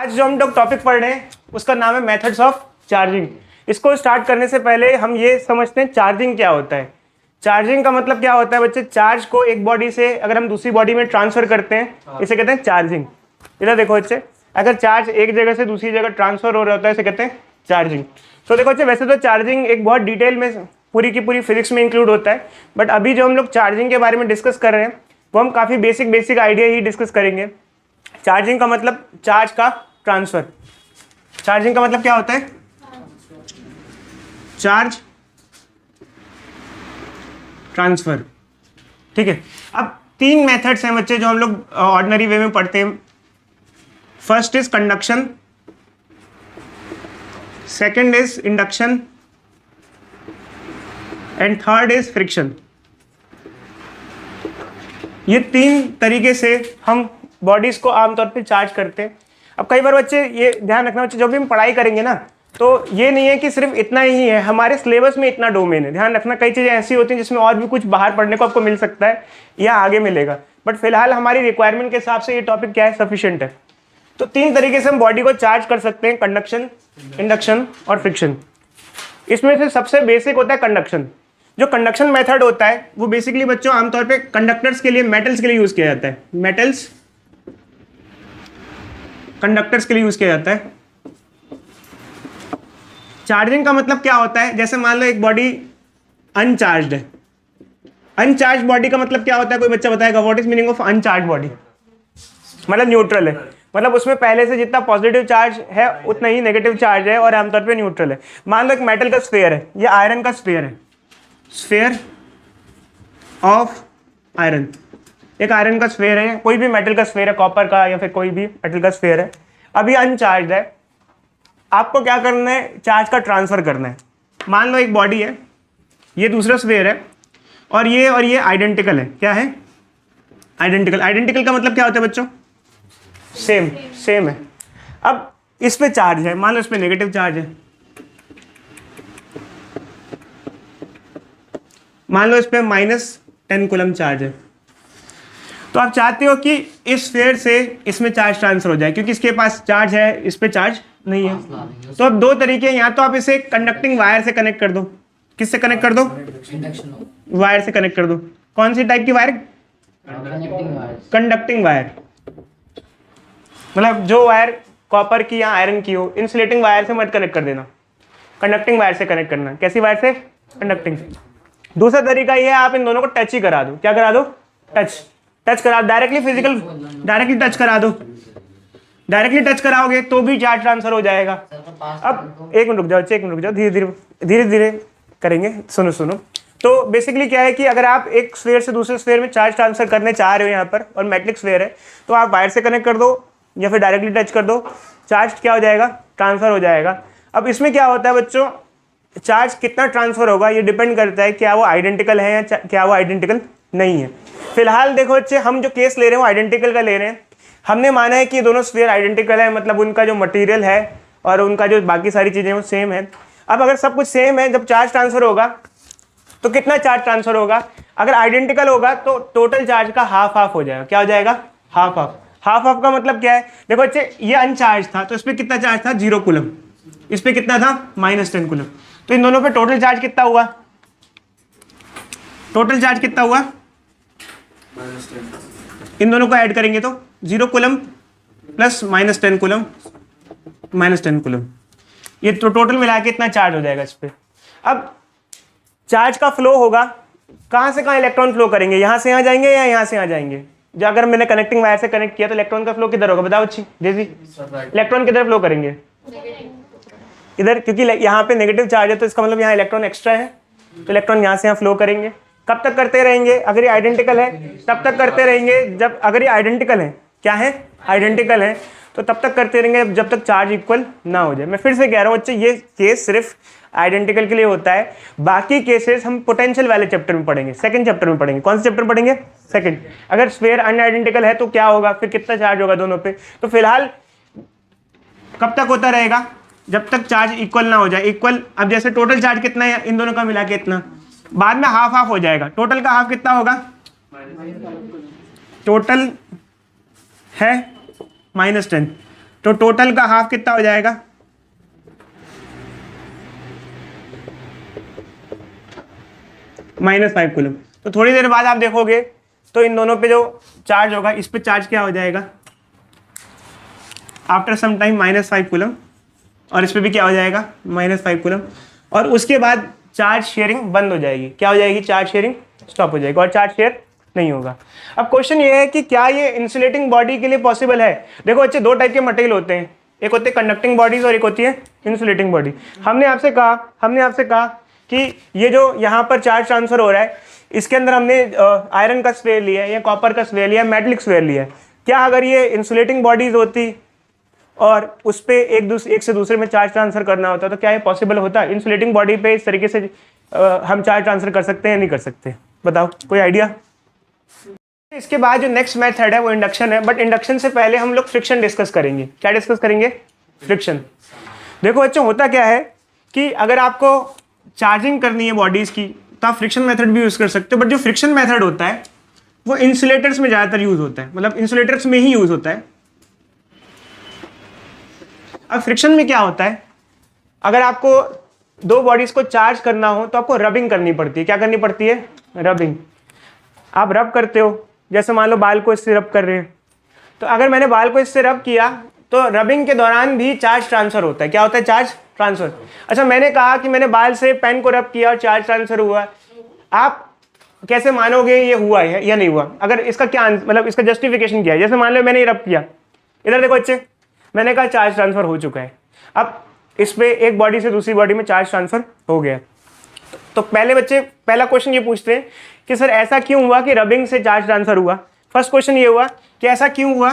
आज जो हम लोग टॉपिक पढ़ रहे हैं उसका नाम है मेथड्स ऑफ चार्जिंग। इसको स्टार्ट करने से पहले हम ये समझते हैं चार्जिंग क्या होता है। चार्जिंग का मतलब क्या होता है बच्चे, चार्ज को एक बॉडी से अगर हम दूसरी बॉडी में ट्रांसफर करते हैं इसे कहते हैं चार्जिंग। इधर देखो बच्चे, अगर चार्ज एक जगह से दूसरी जगह ट्रांसफर हो रहा होता है इसे कहते हैं चार्जिंग। तो देखो बच्चे, वैसे तो चार्जिंग एक बहुत डिटेल में पूरी की पूरी फिजिक्स में इंक्लूड होता है, बट अभी जो हम लोग चार्जिंग के बारे में डिस्कस कर रहे हैं वो हम काफ़ी बेसिक आइडिया ही डिस्कस करेंगे। चार्जिंग का मतलब चार्ज का ट्रांसफर। चार्जिंग का मतलब क्या होता है? Charge transfer. ठीक है, अब तीन मेथड्स हैं बच्चे जो हम लोग ऑर्डिनरी वे में पढ़ते हैं। First is conduction, second is induction and third is friction. ये तीन तरीके से हम बॉडीज को आमतौर पे चार्ज करते हैं। अब कई बार बच्चे ये ध्यान रखना बच्चे, जब भी हम पढ़ाई करेंगे ना तो ये नहीं है कि सिर्फ इतना ही है, हमारे सिलेबस में इतना डोमेन है। ध्यान रखना, कई चीज़ें ऐसी होती हैं जिसमें और भी कुछ बाहर पढ़ने को आपको मिल सकता है या आगे मिलेगा, बट फिलहाल हमारी रिक्वायरमेंट के हिसाब से ये टॉपिक क्या है, सफिशिएंट है। तो तीन तरीके से हम बॉडी को चार्ज कर सकते हैं, कंडक्शन, इंडक्शन और फ्रिक्शन। इसमें से सबसे बेसिक होता है कंडक्शन। जो कंडक्शन मेथड होता है वो बेसिकली बच्चों आमतौर पे कंडक्टर्स के लिए, मेटल्स के लिए यूज किया जाता है। मेटल्स कंडक्टर्स के लिए यूज किया जाता है। चार्जिंग का मतलब क्या होता है, जैसे मान लो एक बॉडी अनचार्ज्ड है। अनचार्ज बॉडी का मतलब क्या होता है, कोई बच्चा बताएगा? What is meaning of uncharged body? मतलब न्यूट्रल है, मतलब उसमें पहले से जितना पॉजिटिव चार्ज है उतना ही नेगेटिव चार्ज है और आमतौर पे न्यूट्रल है। मान लो एक मेटल का स्फीयर है, ये आयरन का स्फीयर है, स्फीयर ऑफ आयरन। एक आयरन का स्फीयर है, कोई भी मेटल का स्फीयर है, कॉपर का या फिर कोई भी मेटल का स्फीयर है, अभी अनचार्ज है। आपको क्या करना है, चार्ज का ट्रांसफर करना है। मान लो एक बॉडी है, ये दूसरा स्फीयर है और ये आइडेंटिकल है। क्या है? आइडेंटिकल। आइडेंटिकल का मतलब क्या होता है बच्चों? सेम है। अब इस पे चार्ज है, मान लो इस पे नेगेटिव चार्ज है, मान लो इस पे -10 कूलम चार्ज है। तो आप चाहते हो कि इस स्फीयर से इसमें चार्ज ट्रांसफर हो जाए, क्योंकि इसके पास चार्ज है, इस पे चार्ज नहीं है। तो अब दो तरीके हैं, या तो आप इसे कंडक्टिंग वायर से कनेक्ट कर दो। किससे कनेक्ट कर दो? वायर से कनेक्ट कर दो। कौन सी टाइप की वायर? Conducting wire. मतलब जो वायर कॉपर की या आयरन की हो, इंसुलेटिंग वायर से मत कनेक्ट कर देना, कंडक्टिंग वायर से कनेक्ट करना। कैसी वायर से? कंडक्टिंग। दूसरा तरीका ये है, आप इन दोनों को टच ही करा दो। क्या करा दो? टच करा, डायरेक्टली फिजिकल, डायरेक्टली टच करा दो। डायरेक्टली टच कराओगे तो भी चार्ज ट्रांसफर हो जाएगा। अब एक मिनट रुक जाओ, धीरे धीरे करेंगे, सुनो। तो बेसिकली क्या है कि अगर आप एक स्फीयर से दूसरे स्फीयर में चार्ज ट्रांसफर करने चाह रहे हो यहाँ पर, और मेटलिक स्फीयर है, तो आप वायर से कनेक्ट कर दो या फिर डायरेक्टली टच कर दो, चार्ज क्या हो जाएगा? ट्रांसफर हो जाएगा। अब इसमें क्या होता है बच्चों, चार्ज कितना ट्रांसफर होगा ये डिपेंड करता है क्या वो आइडेंटिकल है या क्या वो आइडेंटिकल नहीं है। फिलहाल देखो बच्चे, हम जो केस ले रहे हैं वो आइडेंटिकल का ले रहे हैं। हमने माना है कि दोनों स्फीयर आइडेंटिकल है, मतलब उनका जो मटेरियल है और उनका जो बाकी सारी चीज़ें वो सेम है। अब अगर सब कुछ सेम है, जब चार्ज ट्रांसफर होगा तो कितना चार्ज ट्रांसफर होगा? अगर आइडेंटिकल होगा तो टोटल चार्ज का हाफ हो जाएगा। क्या हो जाएगा? हाफ का मतलब क्या है? देखो बच्चे, ये अनचार्ज था तो इस पर कितना चार्ज था? 0 कूलम। इस पर कितना था? -10 कूलम। तो इन दोनों पे टोटल चार्ज कितना हुआ? टोटल चार्ज कितना हुआ? इन दोनों को ऐड करेंगे तो 0 कूलम प्लस -10 कूलम, -10 कूलम, ये तो टोटल मिला के इतना चार्ज हो जाएगा इस पे। अब चार्ज का फ्लो होगा, कहाँ से कहाँ इलेक्ट्रॉन फ्लो करेंगे? यहाँ से यहाँ जाएंगे या यहाँ से यहाँ जाएंगे? जो अगर मैंने कनेक्टिंग वायर से कनेक्ट किया तो इलेक्ट्रॉन का फ्लो किधर होगा? बताओ अच्छी डेजी। इलेक्ट्रॉन किधर फ्लो करेंगे? इधर, क्योंकि यहाँ पे नेगेटिव चार्ज है तो इसका मतलब यहाँ इलेक्ट्रॉन एक्स्ट्रा है, तो इलेक्ट्रॉन यहाँ से यहाँ फ्लो करेंगे। कब तक करते रहेंगे? अगर ये आइडेंटिकल है तब तक करते रहेंगे, जब अगर ये आइडेंटिकल है, क्या है? आइडेंटिकल है, तो तब तक करते रहेंगे जब तक चार्ज इक्वल ना हो जाए। मैं फिर से कह रहा हूँ बच्चे, ये केस सिर्फ आइडेंटिकल के लिए होता है, बाकी केसेस हम पोटेंशियल वाले चैप्टर में पढ़ेंगे, सेकंड चैप्टर में पढ़ेंगे। कौन सा चैप्टर पढ़ेंगे? सेकंड। अगर स्फीयर अनआइडेंटिकल है तो क्या होगा, फिर कितना चार्ज होगा दोनों पे? तो फिलहाल कब तक होता रहेगा? जब तक चार्ज इक्वल ना हो जाए। इक्वल, अब जैसे टोटल चार्ज कितना है इन दोनों का मिला के इतना, बाद में हाफ हो जाएगा। टोटल का हाफ कितना होगा? टोटल है -10, तो टोटल का हाफ कितना हो जाएगा, -5 कूलम। तो थोड़ी देर बाद आप देखोगे तो इन दोनों पे जो चार्ज होगा, इस पे चार्ज क्या हो जाएगा आफ्टर सम टाइम, -5 कूलम, और इस पे भी क्या हो जाएगा, -5 कूलम, और उसके बाद चार्ज शेयरिंग बंद हो जाएगी। क्या हो जाएगी, चार्ज शेयरिंग स्टॉप हो जाएगी और चार्ज शेयर नहीं होगा। अब क्वेश्चन ये है कि क्या ये इंसुलेटिंग बॉडी के लिए पॉसिबल है। देखो बच्चे, दो टाइप के मटेरियल होते हैं, एक होते हैं कंडक्टिंग बॉडीज और एक होती है इंसुलेटिंग बॉडी। हमने आपसे कहा कि ये जो यहाँ पर चार्ज ट्रांसफर हो रहा है, इसके अंदर हमने आयरन का स्फीयर लिया है या कॉपर का स्फीयर लिया है, मेटलिक स्फीयर लिया है। क्या अगर ये इंसुलेटिंग बॉडीज होती और उस पे एक से दूसरे में चार्ज ट्रांसफर करना होता तो क्या ये पॉसिबल होता। इंसुलेटिंग बॉडी पे इस तरीके से हम चार्ज ट्रांसफर कर सकते हैं, नहीं कर सकते, बताओ कोई आइडिया। इसके बाद जो नेक्स्ट मेथड है वो इंडक्शन है, बट इंडक्शन से पहले हम लोग फ्रिक्शन डिस्कस करेंगे। क्या डिस्कस करेंगे, फ्रिक्शन। देखो बच्चों, होता क्या है कि अगर आपको चार्जिंग करनी है बॉडीज की तो आप फ्रिक्शन मेथड भी यूज कर सकते हो, बट जो फ्रिक्शन मेथड होता है वो इंसुलेटर्स में ज़्यादातर यूज होता है, मतलब इंसुलेटर्स में ही यूज होता है। अब फ्रिक्शन में क्या होता है, अगर आपको दो बॉडीज को चार्ज करना हो तो आपको रबिंग करनी पड़ती है। क्या करनी पड़ती है, रबिंग। आप रब करते हो, जैसे मान लो बाल को इससे रब कर रहे हैं, तो अगर मैंने बाल को इससे रब किया तो रबिंग के दौरान भी चार्ज ट्रांसफर होता है। क्या होता है, चार्ज ट्रांसफर। अच्छा, मैंने कहा कि मैंने बाल से पेन को रब किया और चार्ज ट्रांसफर हुआ, आप कैसे मानोगे ये हुआ है या नहीं हुआ। अगर इसका क्या मतलब इसका जस्टिफिकेशन क्या है, जैसे मान लो मैंने ये रब किया, इधर देखो बच्चे, मैंने कहा चार्ज ट्रांसफर हो चुका है। अब इस पे एक बॉडी से दूसरी बॉडी में चार्ज ट्रांसफर हो गया। तो पहले बच्चे पहला क्वेश्चन ये पूछते हैं कि सर ऐसा क्यों हुआ कि रबिंग से चार्ज ट्रांसफर हुआ। फर्स्ट क्वेश्चन ये हुआ कि ऐसा क्यों हुआ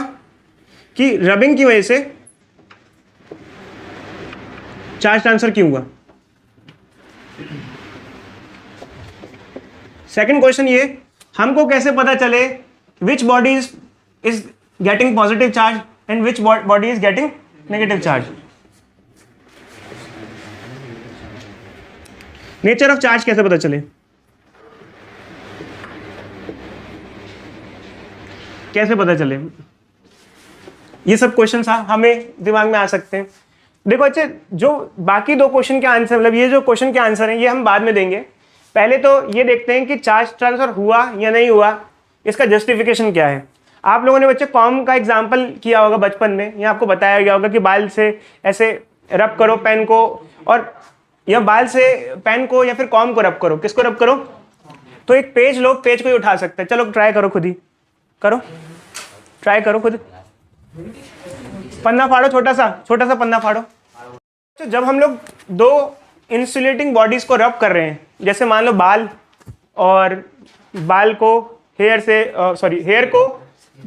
कि रबिंग की वजह से चार्ज ट्रांसफर क्यों हुआ। सेकंड क्वेश्चन ये, हमको कैसे पता चले which body is getting positive charge and which body is getting negative charge. Nature of charge कैसे पता चले, कैसे पता चले, ये सब क्वेश्चन हमें दिमाग में आ सकते हैं। देखो अच्छे, जो बाकी दो क्वेश्चन के आंसर, मतलब ये जो क्वेश्चन के आंसर हैं ये हम बाद में देंगे। पहले तो ये देखते हैं कि चार्ज ट्रांसफर हुआ या नहीं हुआ, इसका जस्टिफिकेशन क्या है। आप लोगों ने बच्चे कॉम का एग्जाम्पल किया होगा बचपन में, या आपको बताया गया होगा कि बाल से ऐसे रब करो पेन को, और या बाल से पेन को या फिर कॉम को रब करो। किसको रब करो, तो एक पेज लो, पेज को ही उठा सकते हैं। चलो ट्राई करो, खुद ही करो, ट्राई करो खुद। पन्ना फाड़ो, छोटा सा पन्ना फाड़ो। तो जब हम लोग दो इंसुलेटिंग बॉडीज को रब कर रहे हैं, जैसे मान लो बाल और बाल को हेयर से हेयर को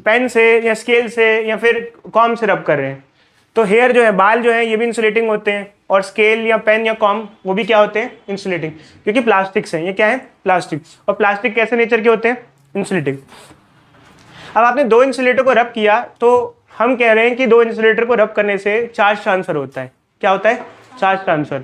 पेन से या स्केल से या फिर कॉम से रब कर रहे हैं, तो हेयर जो है, बाल जो है, ये भी इंसुलेटिंग होते हैं, और स्केल या पेन या कॉम वो भी क्या होते हैं, इंसुलेटिंग, क्योंकि प्लास्टिक्स हैं। ये क्या है, प्लास्टिक। और प्लास्टिक कैसे नेचर के होते हैं, इंसुलेटिंग। अब आपने दो इंसुलेटर को रब किया तो हम कह रहे हैं कि दो इंसुलेटर को रब करने से चार्ज ट्रांसफर होता है। क्या होता है, चार्ज ट्रांसफर।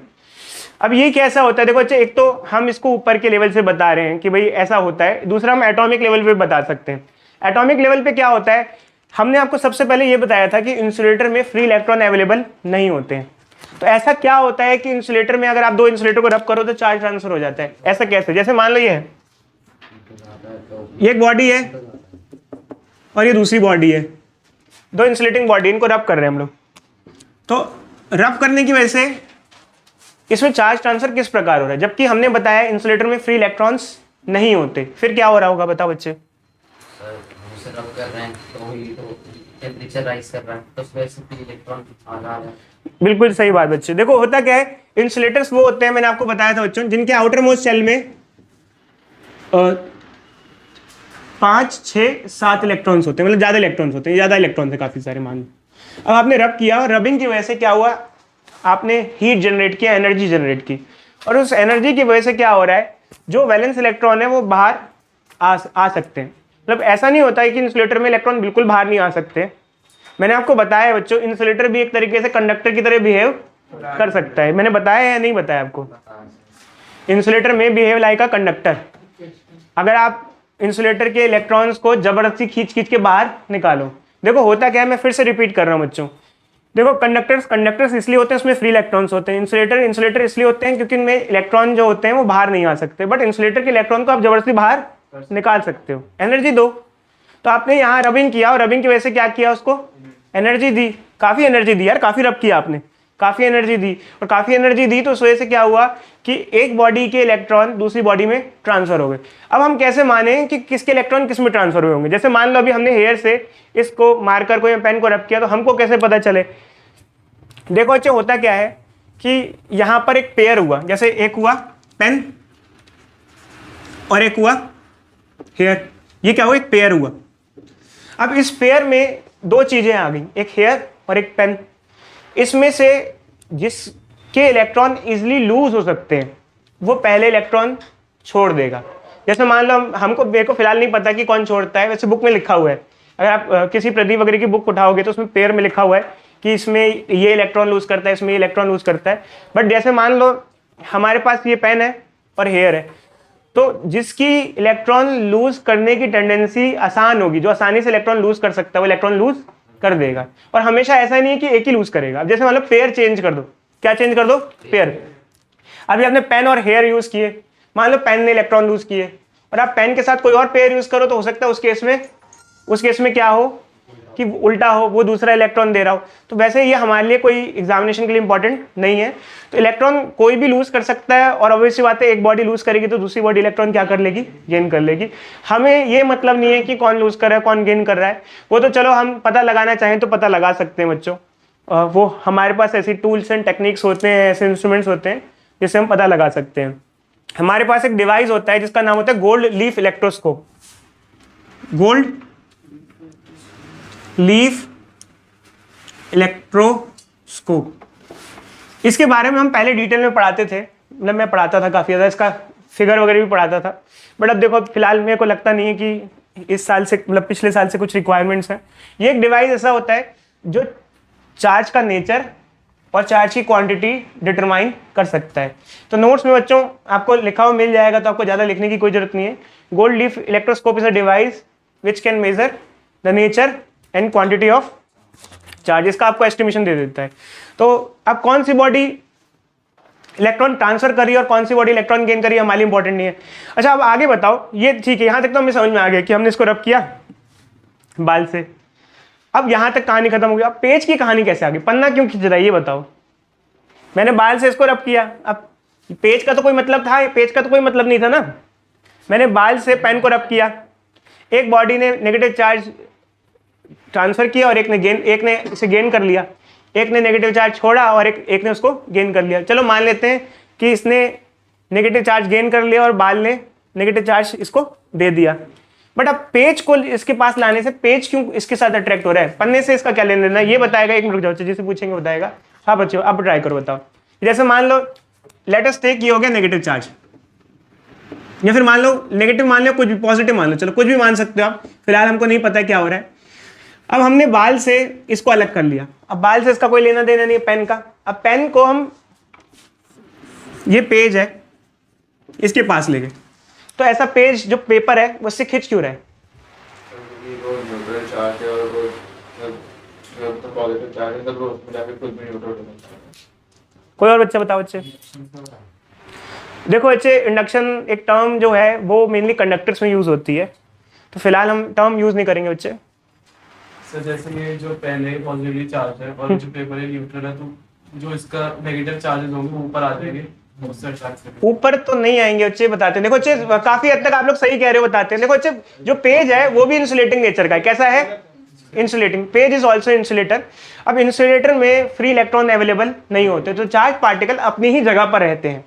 अब ये कैसा होता है, देखो अच्छा, एक तो हम इसको ऊपर के लेवल से बता रहे हैं कि भाई ऐसा होता है, दूसरा हम एटॉमिक लेवल पे बता सकते हैं। एटॉमिक लेवल पे क्या होता है, हमने आपको सबसे पहले ये बताया था कि इंसुलेटर में फ्री इलेक्ट्रॉन अवेलेबल नहीं होते हैं। तो ऐसा क्या होता है कि इंसुलेटर में अगर आप दो इंसुलेटर को रब करो तो चार्ज ट्रांसफर हो जाता है। ऐसा कैसे, जैसे मान लो ये है, ये एक बॉडी है और ये दूसरी बॉडी है, दो इंसुलेटिंग बॉडी, इनको रब कर रहे हैं हम लोग। तो रब करने की वजह से इसमें चार्ज ट्रांसफर किस प्रकार हो रहा है, जबकि हमने बताया इंसुलेटर में फ्री इलेक्ट्रॉन्स नहीं होते। फिर क्या हो रहा होगा, बताओ बच्चे। सर रब कर रहे हैं तो टेम्परेचर राइज कर रहा है, तो उसमें से फ्री इलेक्ट्रॉन आ रहा है। बिल्कुल सही बात बच्चे। देखो होता क्या है, इंसुलेटर्स वो होते हैं, मैंने आपको बताया था बच्चों, जिनके आउटर मोस्ट शेल में 5, 6, 7 इलेक्ट्रॉन्स होते हैं, मतलब ज़्यादा इलेक्ट्रॉन्स होते हैं, ज़्यादा इलेक्ट्रॉन्स है काफ़ी सारे, मान लो। अब आपने रब किया और रबिंग की वजह से क्या हुआ, आपने हीट जनरेट किया, एनर्जी जनरेट की, और उस एनर्जी की वजह से क्या हो रहा है, जो वैलेंस इलेक्ट्रॉन है वो बाहर आ सकते हैं। मतलब ऐसा नहीं होता है कि इंसुलेटर में इलेक्ट्रॉन बिल्कुल बाहर नहीं आ सकते। मैंने आपको बताया बच्चों, इंसुलेटर भी एक तरीके से कंडक्टर की तरह बिहेव कर सकता है। मैंने बताया या नहीं बताया आपको, इंसुलेटर में बिहेव लाइक अ कंडक्टर। अगर आप इंसुलेटर के इलेक्ट्रॉन्स को जबरदस्ती खींच के बाहर निकालो, देखो होता क्या है, मैं फिर से रिपीट कर रहा हूँ बच्चों, देखो कंडक्टर्स इसलिए होते हैं, उसमें फ्री इलेक्ट्रॉन्स होते हैं। इंसुलेटर इसलिए होते हैं क्योंकि इनमें इलेक्ट्रॉन जो होते हैं वो बाहर नहीं आ सकते, बट इंसुलेटर के इलेक्ट्रॉन को आप जबरदस्ती बाहर निकाल सकते हो, एनर्जी दो। तो आपने यहाँ रबिंग किया और रबिंग की वजह से क्या किया, उसको एनर्जी दी, काफ़ी एनर्जी दी यार, काफ़ी रब किया आपने, काफ़ी एनर्जी दी। और काफ़ी एनर्जी दी तो उस वजह से क्या हुआ कि एक बॉडी के इलेक्ट्रॉन दूसरी बॉडी में ट्रांसफर हो गए। अब हम कैसे माने कि किसके इलेक्ट्रॉन किस में ट्रांसफर हुए होंगे? जैसे मान लो अभी हमने हेयर से इसको मार्कर को या पेन को रब किया, तो हमको कैसे पता चले? देखो बच्चे, होता क्या है कि यहाँ पर एक पेयर हुआ, जैसे एक हुआ पेन और एक हुआ हेयर, ये क्या हुआ, एक पेयर हुआ। अब इस पेयर में दो चीजें आ गई, एक हेयर और एक पेन। इसमें से जिसके इलेक्ट्रॉन इजीली लूज हो सकते हैं वो पहले इलेक्ट्रॉन छोड़ देगा। जैसे मान लो हमको, मेरे को फिलहाल नहीं पता कि कौन छोड़ता है, वैसे बुक में लिखा हुआ है। अगर आप किसी प्रदीप वगैरह की बुक उठाओगे तो उसमें पेयर में लिखा हुआ है कि इसमें ये इलेक्ट्रॉन लूज करता है, इसमें ये इलेक्ट्रॉन लूज करता है। बट जैसे मान लो हमारे पास ये पेन है और हेयर है, तो जिसकी इलेक्ट्रॉन लूज करने की टेंडेंसी आसान होगी, जो आसानी से इलेक्ट्रॉन लूज कर सकता है, वो इलेक्ट्रॉन लूज कर देगा। और हमेशा ऐसा नहीं है कि एक ही लूज करेगा। अब जैसे मान लो पेयर चेंज कर दो, क्या चेंज कर दो, पेयर। अभी आपने पेन और हेयर यूज किए, मान लो पेन ने इलेक्ट्रॉन लूज किए और आप पेन के साथ कोई और पेयर यूज करो, तो हो सकता है उस केस में क्या हो कि उल्टा हो, वो दूसरा इलेक्ट्रॉन दे रहा हो। तो वैसे ये हमारे लिए कोई एग्जामिनेशन के लिए इंपॉर्टेंट नहीं है। तो इलेक्ट्रॉन कोई भी लूज कर सकता है, और ऑब्वियसली बात है एक बॉडी लूज करेगी तो दूसरी बॉडी इलेक्ट्रॉन क्या कर लेगी, गेन कर लेगी। हमें ये मतलब नहीं है कि कौन लूज कर रहा है कौन गेन कर रहा है, वो तो चलो हम पता लगाना चाहें तो पता लगा सकते हैं बच्चों। वो हमारे पास ऐसी टूल्स एंड टेक्निक्स होते हैं, ऐसे इंस्ट्रूमेंट्स होते हैं जिससे हम पता लगा सकते हैं। हमारे पास एक डिवाइस होता है जिसका नाम होता है gold leaf electroscope. Gold leaf electroscope, इसके बारे में हम पहले डिटेल में पढ़ाते थे, मतलब मैं पढ़ाता था काफ़ी ज़्यादा, इसका फिगर वगैरह भी पढ़ाता था। बट अब देखो फिलहाल मेरे को लगता नहीं है कि इस साल से, मतलब पिछले साल से कुछ रिक्वायरमेंट्स हैं। ये एक डिवाइस ऐसा होता है जो चार्ज का नेचर और चार्ज की क्वांटिटी डिटरमाइन कर सकता है। तो नोट्स में बच्चों आपको लिखा हुआ मिल जाएगा, तो आपको ज़्यादा लिखने की कोई जरूरत नहीं है। Gold leaf electroscope is a device which can measure the nature and quantity of charges का आपको एस्टिमेशन दे देता है। तो अब कौन सी बॉडी इलेक्ट्रॉन ट्रांसफर करी और कौन सी बॉडी इलेक्ट्रॉन गेन करी हमारे लिए इंपॉर्टेंट नहीं है। अच्छा अब आगे बताओ, ये ठीक है, यहाँ तक तो हमें समझ में आ गया कि हमने इसको रब किया बाल से। अब यहाँ तक कहानी खत्म हो गई। अब पेज की कहानी कैसे आ गई, पन्ना क्यों खींच रहा है ये बताओ। मैंने बाल से इसको रब किया, अब पेज का तो कोई मतलब था, पेज का तो कोई मतलब नहीं था ना। मैंने बाल से पेन को रब किया, एक बॉडी ने नेगेटिव चार्ज ट्रांसफर किया और एक ने इसे गेन कर लिया, एक ने नेगेटिव चार्ज छोड़ा और एक ने उसको गेन कर लिया। चलो मान लेते हैं कि इसने नेगेटिव चार्ज गेन कर लिया और बाल ने नेगेटिव चार्ज इसको दे दिया। बट अब पेज को इसके पास लाने से पेज क्यों इसके साथ अट्रैक्ट हो रहा है, पन्ने से इसका क्या लेना देना ये बताएगा। एक मिनट रुक जाओ, जिसे पूछेंगे बताएगा। हाँ बच्चों अब ट्राई करो, बताओ। जैसे मान लो लेट अस टेक, ये हो गया नेगेटिव चार्ज, या फिर मान लो नेगेटिव मान लो, कुछ भी पॉजिटिव मान लो, चलो कुछ भी मान सकते हो आप, फिलहाल हमको नहीं पता क्या हो रहा है। अब हमने बाल से इसको अलग कर लिया, अब बाल से इसका कोई लेना देना नहीं है पेन का। अब पेन को हम, ये पेज है, इसके पास ले गए, तो ऐसा पेज जो पेपर है उससे खिंच क्यों रहा है? कोई और बच्चा बताओ बच्चे। देखो बच्चे, इंडक्शन एक टर्म जो है वो मेनली कंडक्टर्स में यूज होती है, तो फिलहाल हम टर्म यूज नहीं करेंगे बच्चे। सर जैसे ये जो पेन है पॉजिटिवली चार्ज है और जो पेपर है न्यूट्रल है, तो जो इसका नेगेटिव चार्जेस होंगे वो ऊपर आ जाएंगे, ऊपर तो नहीं आएंगे बच्चे, बताते हैं। देखो बच्चे काफी हद तक आप लोग सही कह रहे हो, बताते हैं। देखो बच्चे, जो पेज है वो भी इंसुलेटिंग नेचर का है। कैसा है? Insulating. Page is also insulator. अब इंसुलेटर में फ्री इलेक्ट्रॉन अवेलेबल नहीं होते, तो चार्ज पार्टिकल अपनी ही जगह पर रहते हैं,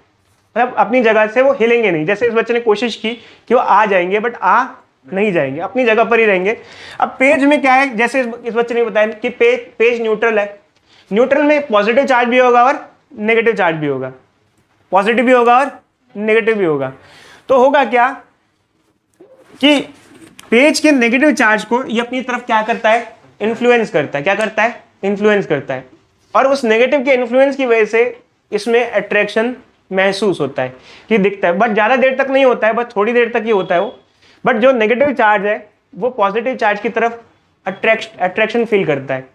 मतलब अपनी जगह से वो हिलेंगे नहीं। जैसे इस बच्चे ने कोशिश की कि वो आ जाएंगे, बट आ नहीं जाएंगे, अपनी जगह पर ही रहेंगे। अब पेज में क्या है, जैसे इस बच्चे ने बताया कि पेज न्यूट्रल है। न्यूट्रल में पॉजिटिव चार्ज भी होगा और नेगेटिव चार्ज भी होगा, पॉजिटिव भी होगा और नेगेटिव भी होगा। तो होगा क्या कि पेज के नेगेटिव चार्ज को ये अपनी तरफ क्या करता है, इन्फ्लुएंस करता है। क्या करता है? इन्फ्लुएंस करता है। और उस नेगेटिव के इन्फ्लुएंस की वजह से इसमें अट्रैक्शन महसूस होता है, कि दिखता है, बट ज़्यादा देर तक नहीं होता है, बस थोड़ी देर तक ही होता है वो। बट जो नेगेटिव चार्ज है वो पॉजिटिव चार्ज की तरफ अट्रैक्शन फील करता है।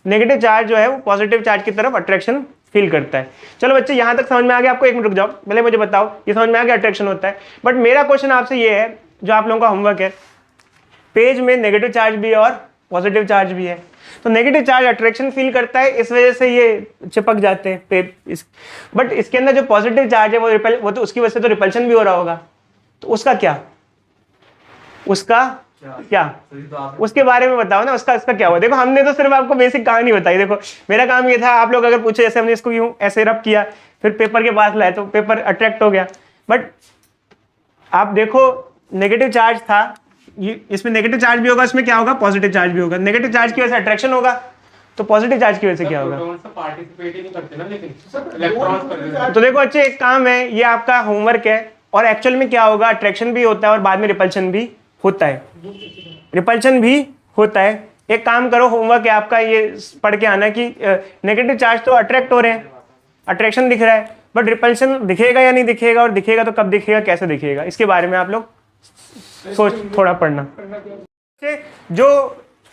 नेगेटिव चार्ज जो है वो पॉजिटिव चार्ज की तरफ अट्रैक्शन फील करता है। चलो बच्चे यहाँ तक समझ में आ गया आपको? एक मिनट रुक जाओ, पहले मुझे बताओ ये समझ में आ गया अट्रैक्शन होता है। बट मेरा क्वेश्चन आपसे ये है, जो आप लोगों का होमवर्क है, पेज में नेगेटिव चार्ज भी है और पॉजिटिव चार्ज भी है। तो नेगेटिव चार्ज अट्रैक्शन फील करता है, इस वजह से ये चिपक जाते हैं बट इसके अंदर जो पॉजिटिव चार्ज है वो तो उसकी वजह से तो रिपल्शन भी हो रहा होगा। तो उसका क्या उसके बारे में बताओ ना, उसका क्या हुआ। देखो हमने तो सिर्फ आपको बेसिक कहानी बताई। देखो मेरा काम ये था, आप लोग अगर पूछे जैसे हमने इसको यूं ऐसे रब किया फिर पेपर के पास लाए तो पेपर अट्रैक्ट हो गया। बट आप देखो नेगेटिव चार्ज था, इसमें नेगेटिव चार्ज भी होगा, इसमें क्या होगा, पॉजिटिव चार्ज भी होगा। नेगेटिव चार्ज की वजह से अट्रैक्शन होगा, तो पॉजिटिव चार्ज की वजह से क्या होगा, पार्टिसिपेट ही नहीं करते ना, लेकिन इलेक्ट्रॉन्स करते। तो देखो अच्छे एक काम है, ये आपका होमवर्क है। और एक्चुअल में क्या होगा, अट्रैक्शन भी होता है और बाद में रिपल्शन भी होता है। रिपल्शन भी होता है। एक काम करो, होमवर्क है आपका, ये पढ़ के आना कि नेगेटिव चार्ज तो अट्रैक्ट हो रहे हैं, अट्रैक्शन दिख रहा है, बट रिपल्शन दिखेगा या नहीं दिखेगा, और दिखेगा तो कब दिखेगा, कैसे दिखेगा, इसके बारे में आप लोग सोच थोड़ा पढ़ना। जो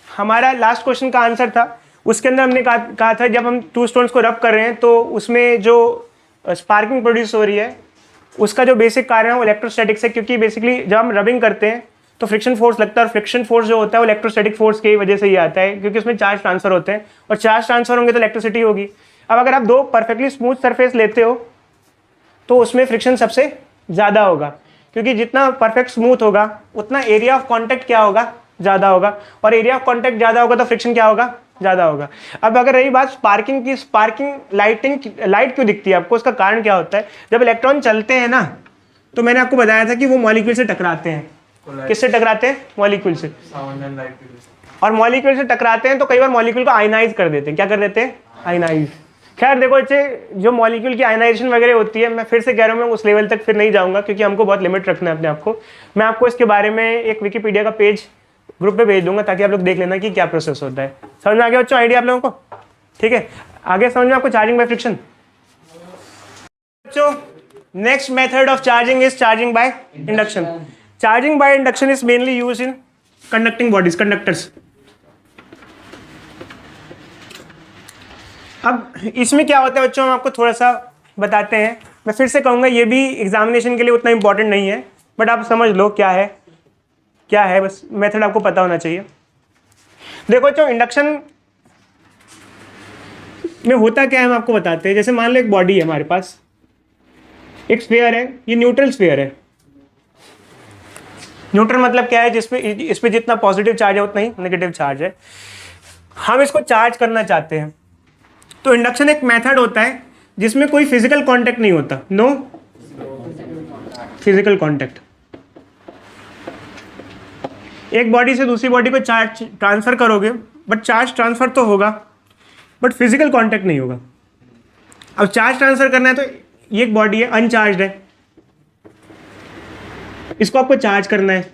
हमारा लास्ट क्वेश्चन का आंसर था उसके अंदर हमने कहा था जब हम टू स्टोन्स को रब कर रहे हैं तो उसमें जो स्पार्किंग प्रोड्यूस हो रही है उसका जो बेसिक कारण है वो इलेक्ट्रोस्टैटिक्स है। क्योंकि बेसिकली जब हम रबिंग करते हैं तो फ्रिक्शन फोर्स लगता है, और फ्रिक्शन फोर्स जो होता है वो इलेक्ट्रोस्टैटिक फोर्स की वजह से ही आता है, क्योंकि उसमें चार्ज ट्रांसफर होते हैं, और चार्ज ट्रांसफर होंगे तो इलेक्ट्रिसिटी होगी। अब अगर आप दो परफेक्टली स्मूथ सरफेस लेते हो तो उसमें फ्रिक्शन सबसे ज़्यादा होगा, क्योंकि जितना परफेक्ट स्मूथ होगा उतना एरिया ऑफ कॉन्टैक्ट क्या होगा, ज़्यादा होगा, और एरिया ऑफ कॉन्टैक्ट ज़्यादा होगा तो फ्रिक्शन क्या होगा, ज़्यादा होगा। अब अगर रही बात स्पार्किंग की, स्पार्किंग लाइट क्यों दिखती है आपको, उसका कारण क्या होता है, जब इलेक्ट्रॉन चलते हैं ना तो मैंने आपको बताया था कि वो मॉलिक्यूल से टकराते हैं। किससे टकराते हैं, मॉलिक्यूल से। और मॉलिक्यूल से टकराते हैं तो कई बार मॉलिक्यूल को आयनाइज कर देते हैं। क्या कर देते हैं, आयनाइज। खैर देखो अच्छे, जो मॉलिक्यूल की आयनाइजेशन वगैरह होती है, मैं फिर से कह रहा हूँ, मैं उस लेवल तक फिर नहीं जाऊँगा क्योंकि हमको बहुत लिमिट रखना है अपने आप को। मैं आपको इसके बारे में एक विकीपीडिया का पेज ग्रुप पे भेज दूंगा ताकि आप लोग देख लेना कि क्या प्रोसेस होता है। समझ में आ गया बच्चों, आइडिया आप लोगों को? ठीक है, आगे समझ में आपको चार्जिंग बाय फ्रिक्शन। बच्चों next method of charging is charging by induction. Charging by induction is mainly used in conducting bodies, conductors. अब इसमें क्या होता है बच्चों, हम आपको थोड़ा सा बताते हैं। मैं फिर से कहूँगा ये भी एग्जामिनेशन के लिए उतना इंपॉर्टेंट नहीं है, बट आप समझ लो क्या है, बस मेथड आपको पता होना चाहिए। देखो बच्चों इंडक्शन में होता क्या है हम आपको बताते हैं। जैसे मान लो एक बॉडी है हमारे पास, एक स्फीयर है, ये न्यूट्रल स्फीयर है। न्यूट्रल मतलब क्या है, इस पे जितना पॉजिटिव चार्ज है उतना ही नेगेटिव चार्ज है। हम इसको चार्ज करना चाहते हैं तो इंडक्शन एक मेथड होता है जिसमें कोई फिजिकल कांटेक्ट नहीं होता, नो फिजिकल कांटेक्ट। एक बॉडी से दूसरी बॉडी को चार्ज ट्रांसफर करोगे, बट चार्ज ट्रांसफर तो होगा बट फिजिकल कांटेक्ट नहीं होगा। अब चार्ज ट्रांसफर करना है तो ये एक बॉडी है, अनचार्ज है, इसको आपको चार्ज करना है,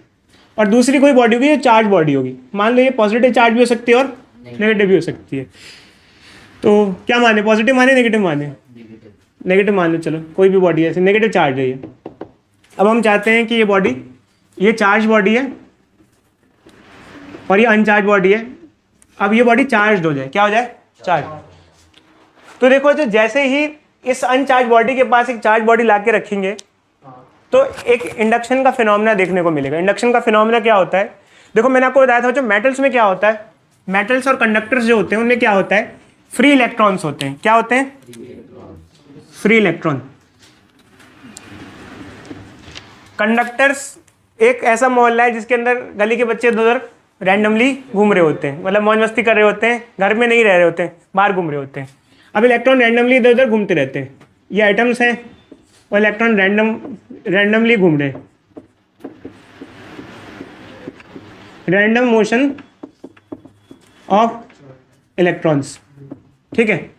और दूसरी कोई बॉडी होगी, ये चार्ज बॉडी होगी। मान लो ये पॉजिटिव चार्ज भी हो सकती है और नेगेटिव भी हो सकती है। तो क्या माने, पॉजिटिव माने नेगेटिव माने, नेगेटिव मान लो, चलो कोई भी बॉडी है ऐसे नेगेटिव चार्ज है ये। अब हम चाहते हैं कि ये बॉडी, ये चार्ज बॉडी है और ये अनचार्ज बॉडी है। अब ये बॉडी चार्ज हो जाए, क्या हो जाए, चार्ज। तो देखो जैसे ही इस अनचार्ज बॉडी के पास एक चार्ज बॉडी ला के रखेंगे तो एक इंडक्शन का फिनोमेना देखने को मिलेगा। इंडक्शन का फिनोमेना क्या होता है, देखो मैंने आपको बताया था जो मेटल्स में क्या होता है, मेटल्स और कंडक्टर्स जो होते हैं उनमें क्या होता है, फ्री इलेक्ट्रॉन्स होते हैं। क्या होते हैं, फ्री इलेक्ट्रॉन। कंडक्टर्स एक ऐसा मोहल्ला है जिसके अंदर गली के बच्चे उधर रैंडमली घूम रहे होते हैं, मतलब मौज मस्ती कर रहे होते हैं, घर में नहीं रह रहे होते हैं, बाहर घूम रहे होते हैं। अब इलेक्ट्रॉन रैंडमली इधर उधर घूमते रहते हैं, ये आइटम्स हैं और इलेक्ट्रॉन रैंडमली घूम रहे हैं, रैंडम मोशन ऑफ इलेक्ट्रॉन्स। ठीक है,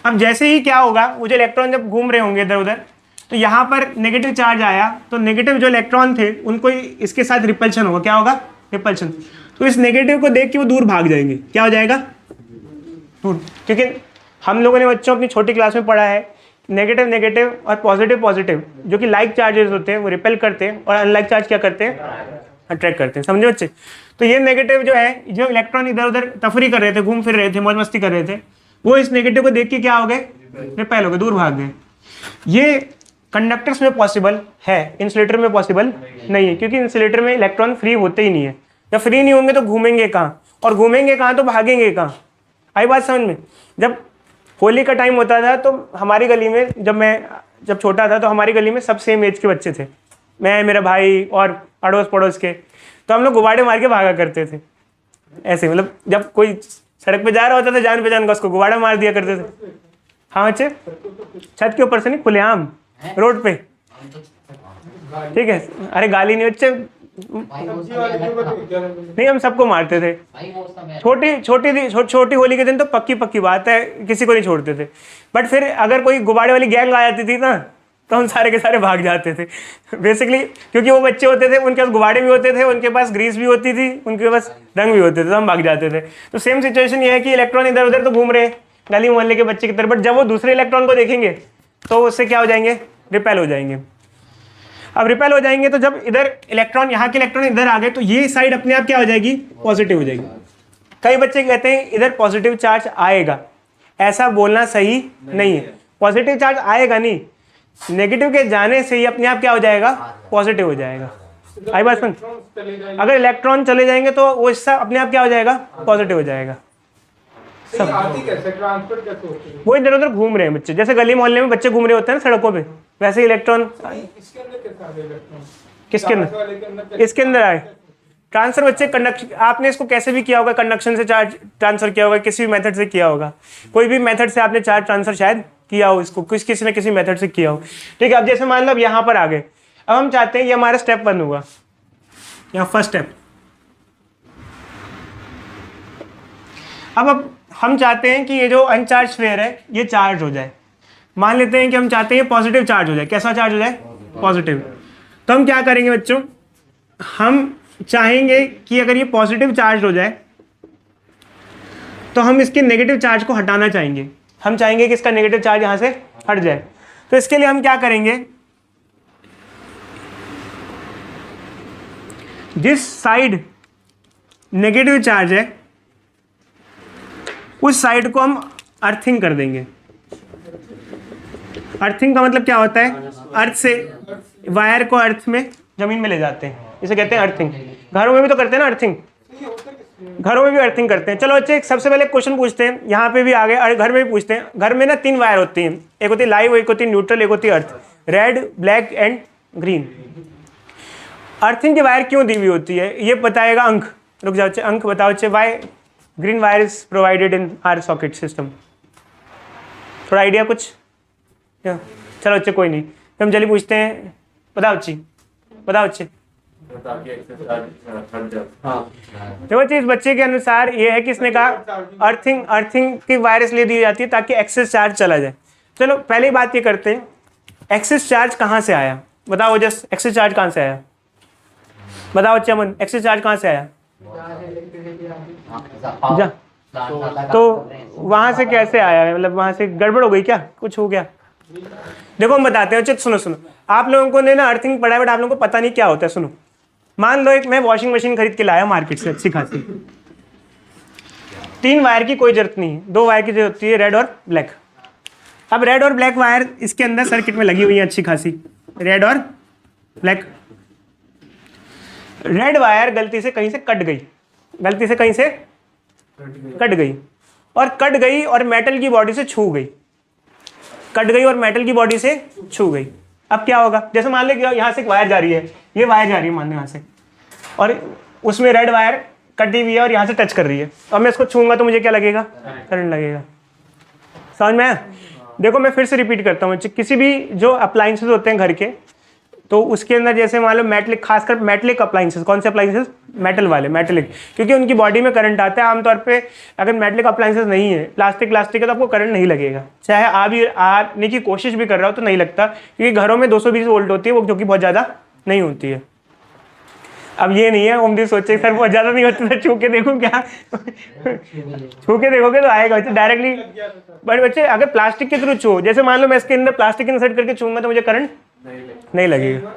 अब जैसे ही क्या होगा, वो जो इलेक्ट्रॉन जब घूम रहे होंगे इधर उधर, तो यहाँ पर नेगेटिव चार्ज आया तो नेगेटिव जो इलेक्ट्रॉन थे उनको इसके साथ रिपल्शन होगा। क्या होगा, रिपल्शन। तो इस नेगेटिव को देख के वो दूर भाग जाएंगे। क्या हो जाएगा, दूर। क्योंकि हम लोगों ने बच्चों अपनी छोटी क्लास में पढ़ा है नेगेटिव नेगेटिव और पॉजिटिव पॉजिटिव, जो कि लाइक चार्जेस होते हैं वो रिपेल करते हैं, और अनलाइक चार्ज क्या करते हैं, अट्रैक्ट करते हैं। समझे बच्चे? तो ये नेगेटिव जो है, जो इलेक्ट्रॉन इधर उधर तफरी कर रहे थे, घूम फिर रहे थे, मौज मस्ती कर रहे थे, वो इस नेगेटिव को देख के क्या हो गए? रिपेल हो गए, दूर भाग गए। ये कंडक्टर्स में पॉसिबल है, इंसुलेटर में पॉसिबल नहीं है, क्योंकि इंसुलेटर में इलेक्ट्रॉन फ्री होते ही नहीं है। जब फ्री नहीं होंगे तो घूमेंगे कहाँ, और घूमेंगे कहाँ तो भागेंगे कहाँ। आई बात समझ में? जब होली का टाइम होता था तो हमारी गली में, जब छोटा था तो हमारी गली में सब सेम एज के बच्चे थे, मैं, मेरा भाई और अड़ोस पड़ोस के, तो हम लोग गुब्बारे मार के भागा करते थे ऐसे। मतलब जब कोई सड़क पे जा रहा होता था जान पहचान का, उसको गुब्बारा मार दिया करते थे। हाँ बच्चे, छत के ऊपर से नहीं, खुलेआम रोड पे, ठीक है। अरे गाली नहीं बच्चे, नहीं हम सबको मारते थे। छोटी होली के दिन तो पक्की बात है, किसी को नहीं छोड़ते थे। बट फिर अगर कोई गुब्बारे वाली गैंग आ जाती थी ना, तो हम सारे के सारे भाग जाते थे बेसिकली, क्योंकि वो बच्चे होते थे, उनके पास गुब्बारे भी होते थे, उनके पास ग्रीस भी होती थी, उनके पास रंग भी होते थे, तो हम भाग जाते थे। तो सेम सिचुएशन ये है कि इलेक्ट्रॉन इधर उधर तो घूम रहे हैं गली मोहल्ले के बच्चे की तरफ, बट जब वो दूसरे इलेक्ट्रॉन को देखेंगे तो उससे क्या हो जाएंगे? रिपेल हो जाएंगे। अब रिपेल हो जाएंगे तो जब इधर इलेक्ट्रॉन, यहाँ के इलेक्ट्रॉन इधर आ गए, तो ये साइड अपने आप क्या हो जाएगी? पॉजिटिव हो जाएगी। कई बच्चे कहते हैं इधर पॉजिटिव चार्ज आएगा, ऐसा बोलना सही नहीं है। पॉजिटिव चार्ज आएगा नहीं, नेगेटिव के जाने से ही अपने आप क्या हो जाएगा? पॉजिटिव हो जाएगा। आई बात समझ? अगर इलेक्ट्रॉन चले जाएंगे तो वो हिस्सा अपने आप क्या हो जाएगा? पॉजिटिव हो जाएगा। वो इधर उधर घूम रहे हैं बच्चे, जैसे गली मोहल्ले में बच्चे घूम रहे होते हैं ना सड़कों पे, वैसे इलेक्ट्रॉन किसके अंदर? इसके अंदर आए ट्रांसफर बच्चे। कंडक्शन आपने इसको कैसे भी किया होगा, कंडक्शन से चार्ज ट्रांसफर किया होगा, किसी भी मेथड से किया होगा, कोई भी मेथड से आपने चार्ज ट्रांसफर शायद किया हो, इसको किसी ने किसी मेथड से किया हो, ठीक है। अब जैसे मान लो अब यहाँ पर आ गए, अब हम चाहते हैं ये हमारा स्टेप 1 होगा, यहाँ फर्स्ट स्टेप। अब हम चाहते हैं कि ये जो अनचार्ज स्फीयर है ये चार्ज हो जाए। मान लेते हैं कि हम चाहते हैं पॉजिटिव चार्ज हो जाए। कैसा चार्ज हो जाए? पॉजिटिव। तो हम क्या करेंगे बच्चों, हम चाहेंगे कि अगर ये पॉजिटिव चार्ज हो जाए तो हम इसके नेगेटिव चार्ज को हटाना चाहेंगे। हम चाहेंगे कि इसका नेगेटिव चार्ज यहाँ से हट जाए। तो इसके लिए हम क्या करेंगे, जिस साइड नेगेटिव चार्ज है उस साइड को हम अर्थिंग कर देंगे। अर्थिंग का मतलब क्या होता है? अर्थ से वायर को अर्थ में, जमीन में ले जाते हैं, इसे कहते हैं अर्थिंग। घरों में भी तो करते हैं ना अर्थिंग, घरों में भी अर्थिंग करते हैं। चलो बच्चे सबसे पहले क्वेश्चन पूछते हैं, यहाँ पे भी आ गए, घर में भी पूछते हैं। घर में ना 3 वायर होती हैं, एक होती है लाइव, एक होती है न्यूट्रल, एक होती है earth, red, black and green. Earthing की वायर क्यों दी हुई होती है ये बताएगा अंक। रुक जाओ बच्चे, अंक बताओ बच्चे। Why green wire is provided in our socket system. थोड़ा आइडिया कुछ? चलो बच्चे कोई नहीं, हम जल्दी पूछते हैं। बताओ बच्ची, बताओ बच्चे। देखो बच्चे, इस बच्चे के अनुसार ये है कि इसने कहा अर्थिंग की वायर इसलिए दी जाती है ताकि एक्सेस चार्ज चला जाए। चलो पहली बात ये करते हैं, एक्सेस चार्ज कहाँ से आया? बताओ जस्ट, एक्सेस चार्ज कहाँ से आया? बताओ बच्चे अमन, एक्सेस चार्ज कहाँ से आया? जा तो वहां से कैसे आया? मतलब वहां से गड़बड़ हो गई क्या? कुछ हो गया? देखो हम बताते हैं बच्चे, सुनो। आप लोगों को ने ना अर्थिंग पढ़ा है, बट आप लोगों को पता नहीं क्या होता है। सुनो, मान लो एक मैं वॉशिंग मशीन खरीद के लाया मार्केट से, अच्छी खासी। 3 वायर की कोई जरूरत नहीं है, 2 वायर की जरूरत होती है, रेड और ब्लैक। अब रेड और ब्लैक वायर इसके अंदर सर्किट में लगी हुई है अच्छी खासी, रेड और ब्लैक। रेड वायर गलती से कहीं से कट गई, गलती से कहीं से कट गई, और कट गई और मेटल की बॉडी से छू गई, कट गई और मेटल की बॉडी से छू गई। अब क्या होगा? जैसे मान लो यहाँ से एक वायर जा रही है, ये वायर जा रही है मान लो यहाँ से, और उसमें रेड वायर कटी हुई है और यहाँ से टच कर रही है। अब मैं इसको छूंगा तो मुझे क्या लगेगा? करंट लगेगा। समझ में आया? देखो मैं फिर से रिपीट करता हूँ, किसी भी जो अप्लाइंसेस होते हैं घर के, तो उसके अंदर जैसे मान लो मेटलिक, खासकर मेटलिक अप्लाइंसेस। कौन से अप्लाइंसेस? मेटल वाले, मेटलिक, क्योंकि उनकी बॉडी में करंट आता है। आमतौर पे अगर मेटलिक अप्लाइंसेस नहीं है, प्लास्टिक है, तो आपको करंट नहीं लगेगा। चाहे आने की कोशिश भी कर रहा हो तो नहीं लगता, क्योंकि घरों में 220 वोल्ट होती है वो, जो कि बहुत ज़्यादा नहीं होती है। अब ये नहीं है ओमदी सोचे सर बहुत ज़्यादा नहीं होती, छू के देखूँ क्या? छू के देखोगे तो आएगा बच्चे डायरेक्टली। बट बच्चे अगर प्लास्टिक के थ्रू छू, जैसे मान लो मैं इसके अंदर प्लास्टिक इंसर्ट करके छूंगा तो मुझे करंट नहीं लगेगा।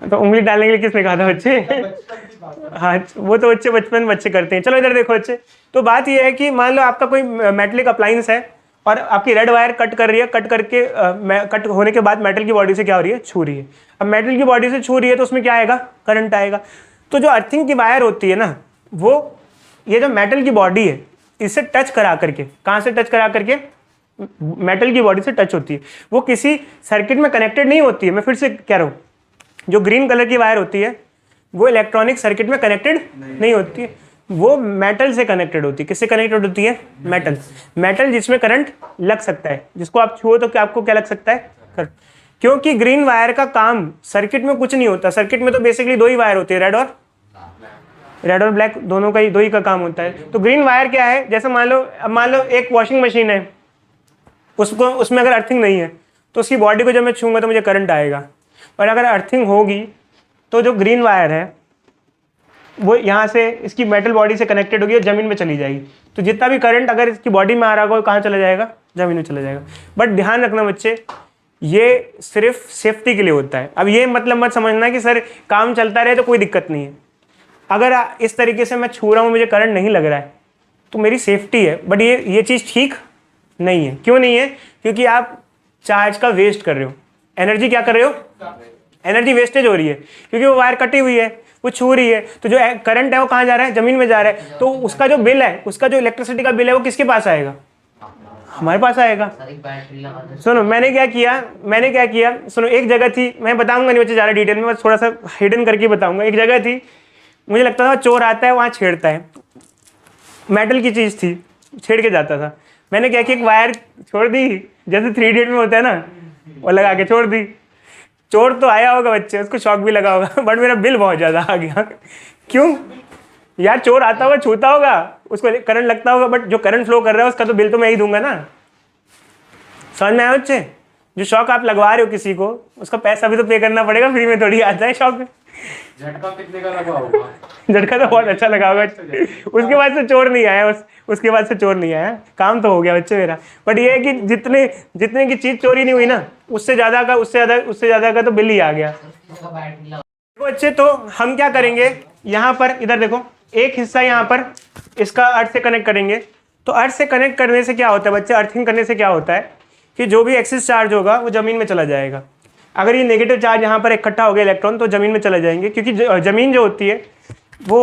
तो उंगली डालने के लिए किसने कहा था बच्चे? हाँ, वो तो बच्चे करते हैं। चलो इधर देखो बच्चे, तो बात ये है कि मान लो आपका कोई मेटलिक अप्लायंस है और आपकी रेड वायर कट कर रही है, कट करके कट होने के बाद मेटल की बॉडी से क्या हो रही है, छू रही है। अब मेटल की बॉडी से छू रही है तो उसमें क्या आएगा, करंट आएगा। तो जो अर्थिंग की वायर होती है ना, वो ये जो मेटल की बॉडी है इससे टच करा करके, कहाँ से टच करा करके, मेटल की बॉडी से टच होती है, वो किसी सर्किट में कनेक्टेड नहीं होती है। मैं फिर से कह रहा हूँ, जो ग्रीन कलर की वायर होती है वो इलेक्ट्रॉनिक सर्किट में कनेक्टेड नहीं होती है, वो मेटल से कनेक्टेड होती है। किससे कनेक्टेड होती है, मेटल। मेटल जिसमें करंट लग सकता है, जिसको आप छुओ तो क्या आपको क्या लग सकता है, करंट। क्योंकि ग्रीन वायर का काम सर्किट में कुछ नहीं होता। सर्किट में तो बेसिकली दो ही वायर होती है, रेड और ब्लैक, दोनों का ही, दो ही का काम होता है। तो ग्रीन वायर क्या है, जैसे मान लो एक वॉशिंग मशीन है, उसमें अगर अर्थिंग नहीं है तो उसकी बॉडी को जब मैं छूंगा तो मुझे करंट आएगा। और अगर अर्थिंग होगी तो जो ग्रीन वायर है वो यहाँ से इसकी मेटल बॉडी से कनेक्टेड होगी और ज़मीन में चली जाएगी। तो जितना भी करंट अगर इसकी बॉडी में आ रहा होगा वो कहाँ चला जाएगा, ज़मीन में चला जाएगा। बट ध्यान रखना बच्चे, ये सिर्फ सेफ्टी के लिए होता है। अब ये मतलब मत समझना कि सर काम चलता रहे तो कोई दिक्कत नहीं है। अगर इस तरीके से मैं छू रहा हूँ, मुझे करंट नहीं लग रहा है तो मेरी सेफ्टी है। बट ये चीज़ ठीक नहीं है। क्यों नहीं है? क्योंकि आप चार्ज का वेस्ट कर रहे हो, एनर्जी क्या कर रहे हो, एनर्जी वेस्टेज हो रही है। क्योंकि वो वायर कटी हुई है, वो छू रही है, तो जो करंट है वो कहाँ जा रहा है, ज़मीन में जा रहा है। तो उसका जो बिल है, उसका जो इलेक्ट्रिसिटी का बिल है वो किसके पास आएगा, हमारे पास आएगा। सुनो मैंने क्या किया, सुनो एक जगह थी, मैं बताऊंगा नहीं बच्चे ज़्यादा डिटेल में, बस थोड़ा सा हिडन करके बताऊंगा। एक जगह थी, मुझे लगता था चोर आता है वहाँ छेड़ता है, मेटल की चीज़ थी, छेड़ के जाता था। मैंने क्या किया, एक वायर छोड़ दी, जैसे 3 इडियट में होता है ना, वो लगा के छोड़ दी। चोर तो आया होगा बच्चे, उसको शॉक भी लगा होगा, बट मेरा बिल बहुत ज़्यादा आ गया। क्यों यार, चोर आता होगा, छूता होगा, उसको करंट लगता होगा, बट जो करंट फ्लो कर रहा है उसका तो बिल तो मैं ही दूंगा ना। समझ में आया बच्चे? जो शॉक आप लगवा रहे हो किसी को, उसका पैसा भी तो पे करना पड़ेगा, फ्री में थोड़ी आता है शॉक। झटका कितने का लगा होगा? झटका तो बहुत अच्छा लगा होगा। उसके बाद से चोर नहीं आया, उसके बाद से चोर नहीं आया, काम तो हो गया बच्चे मेरा। बट ये है कि जितने की चीज़ चोरी नहीं हुई ना, उससे ज़्यादा का तो बिल ही आ गया। बच्चे तो हम क्या करेंगे, यहाँ पर इधर देखो, एक हिस्सा यहाँ पर इसका अर्थ से कनेक्ट करेंगे। तो अर्थ से कनेक्ट करने से क्या होता है बच्चे, अर्थिंग करने से क्या होता है कि जो भी एक्सिस चार्ज होगा वो ज़मीन में चला जाएगा। अगर ये नेगेटिव चार्ज यहाँ पर इकट्ठा हो गया इलेक्ट्रॉन, तो ज़मीन में चले जाएंगे। क्योंकि ज़मीन जो होती है वो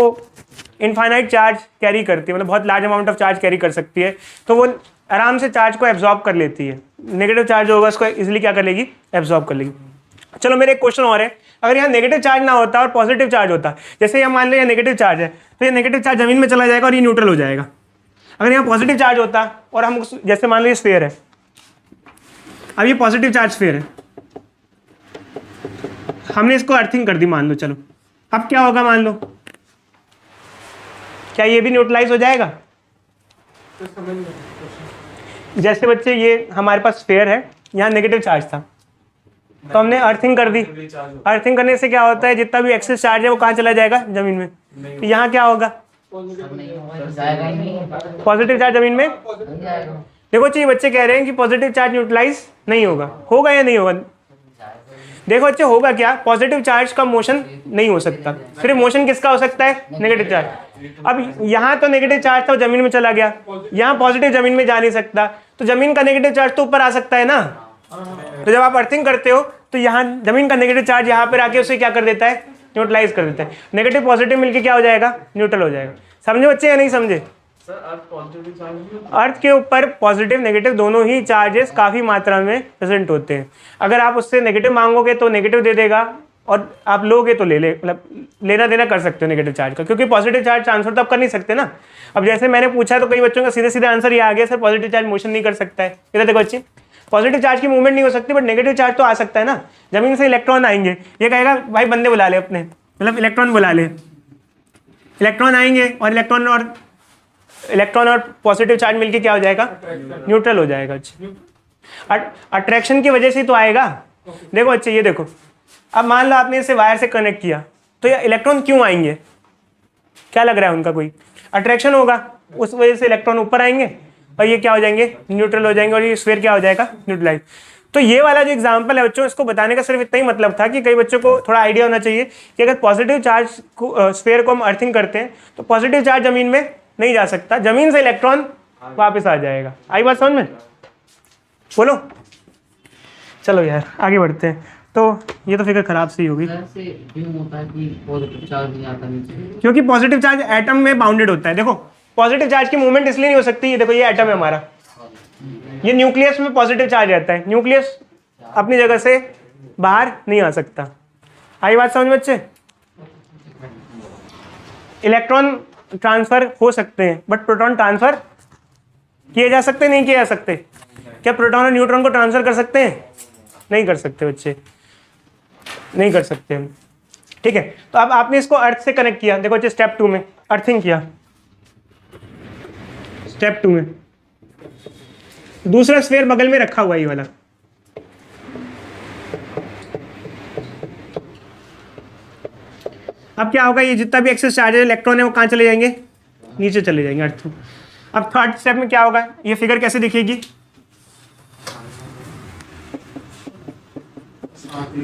इनफाइनाइट चार्ज कैरी करती है, मतलब बहुत large amount of charge carry कर सकती है। तो वो आराम से चार्ज को एब्जॉर्ब कर लेती है। नेगेटिव चार्ज होगा उसको इजीली क्या कर लेगी, एब्जॉर्ब कर लेगी। चलो मेरे एक क्वेश्चन और है, अगर यहाँ नेगेटिव चार्ज ना होता और पॉजिटिव चार्ज होता, जैसे यहाँ मान लो यहाँ नेगेटिव चार्ज है, तो ये नेगेटिव चार्ज ज़मीन में चला जाएगा और ये न्यूट्रल हो जाएगा। अगर यहाँ पॉजिटिव चार्ज होता और हम जैसे मान लो ये स्फीयर है, अब ये पॉजिटिव चार्ज स्फीयर है, हमने इसको अर्थिंग कर दी मान लो, चलो अब क्या होगा, मान लो क्या ये भी न्यूट्रलाइज हो जाएगा? जैसे बच्चे ये हमारे पास स्फीयर है, यहाँ नेगेटिव चार्ज था तो हमने अर्थिंग कर दी। अर्थिंग करने से क्या होता है, जितना भी एक्सेस चार्ज है वो कहाँ चला जाएगा, जमीन में। तो यहाँ क्या होगा, पॉजिटिव चार्ज जमीन में। देखो चाहिए बच्चे कह रहे हैं कि पॉजिटिव चार्ज न्यूट्रलाइज नहीं होगा, होगा या नहीं होगा? देखो बच्चे होगा क्या, पॉजिटिव चार्ज का मोशन नहीं हो सकता, सिर्फ मोशन किसका हो सकता है, नेगेटिव चार्ज। अब यहाँ तो नेगेटिव चार्ज था जमीन में चला गया, यहाँ पॉजिटिव जमीन में जा नहीं सकता, तो जमीन का नेगेटिव चार्ज तो ऊपर आ सकता है ना। तो जब आप अर्थिंग करते हो तो यहाँ जमीन का नेगेटिव चार्ज यहाँ पर आके उसे क्या कर देता है, न्यूट्रलाइज कर देता है। नेगेटिव पॉजिटिव मिलके क्या हो जाएगा, न्यूट्रल हो जाएगा। समझे बच्चे या नहीं समझे? अर्थ के ऊपर पॉजिटिव नेगेटिव दोनों ही चार्जेस काफ़ी मात्रा में प्रेजेंट होते हैं। अगर आप उससे नेगेटिव मांगोगे तो नेगेटिव दे देगा, और आप लोगे तो मतलब लेना देना कर सकते हो नेगेटिव चार्ज का, क्योंकि पॉजिटिव चार्ज ट्रांसफर तो आप कर नहीं सकते ना। अब जैसे मैंने पूछा तो कई बच्चों का सीधे सीधे आंसर ये आ गया, सर पॉजिटिव चार्ज मोशन नहीं कर सकता है। इधर देखो बच्चे, पॉजिटिव चार्ज की मूवमेंट नहीं हो सकती, बट नेगेटिव चार्ज तो आ सकता है ना। जमीन से इलेक्ट्रॉन आएंगे, ये कहेगा भाई बंदे बुला ले अपने, मतलब इलेक्ट्रॉन बुला ले, इलेक्ट्रॉन आएंगे और इलेक्ट्रॉन और पॉजिटिव चार्ज मिलके क्या हो जाएगा, न्यूट्रल हो जाएगा। अट्रैक्शन की वजह से तो आएगा। देखो अच्छे ये देखो, अब मान लो आपने इसे वायर से कनेक्ट किया, तो ये इलेक्ट्रॉन क्यों आएंगे, क्या लग रहा है उनका, कोई अट्रैक्शन होगा, उस वजह से इलेक्ट्रॉन ऊपर आएंगे और ये क्या हो जाएंगे, न्यूट्रल हो जाएंगे, और ये स्फीयर क्या हो जाएगा, न्यूट्रलाइज। तो ये वाला जो एग्जांपल है बच्चों, इसको बताने का सिर्फ इतना ही मतलब था कि कई बच्चों को थोड़ा आइडिया होना चाहिए कि अगर पॉजिटिव चार्ज को स्फीयर को हम अर्थिंग करते हैं तो पॉजिटिव चार्ज जमीन में नहीं जा सकता, जमीन से इलेक्ट्रॉन वापस आ जाएगा। आई बात समझ में? बोलो। चलो यार आगे बढ़ते हैं। तो ये तो फिगर खराब सी होगी, ऐसे क्यों होता है कि पॉजिटिव चार्ज नहीं आता नीचे? क्योंकि पॉजिटिव चार्ज एटम में बाउंडेड होता है। देखो पॉजिटिव चार्ज की मूवमेंट इसलिए नहीं हो सकती, ये देखो ये एटम है हमारा, ये न्यूक्लियस में पॉजिटिव चार्ज रहता है, न्यूक्लियस अपनी जगह से बाहर नहीं आ सकता। आई बात समझ बच्चे? इलेक्ट्रॉन ट्रांसफर हो सकते हैं बट प्रोटॉन ट्रांसफर किए जा सकते नहीं किए जा सकते? क्या प्रोटॉन और न्यूट्रॉन को ट्रांसफर कर सकते हैं? नहीं कर सकते बच्चे, नहीं कर सकते हम। ठीक है, तो अब आपने इसको अर्थ से कनेक्ट किया। देखो बच्चे स्टेप 2 में अर्थिंग किया, स्टेप 2 में दूसरा स्फीयर बगल में रखा हुआ ये वाला, अब क्या होगा, ये जितना भी एक्सेस चार्ज है इलेक्ट्रॉन है वो कहाँ चले जाएंगे? नीचे चले जाएंगे अर्थ में। अब थर्ड स्टेप में क्या होगा, ये फिगर कैसे दिखेगी?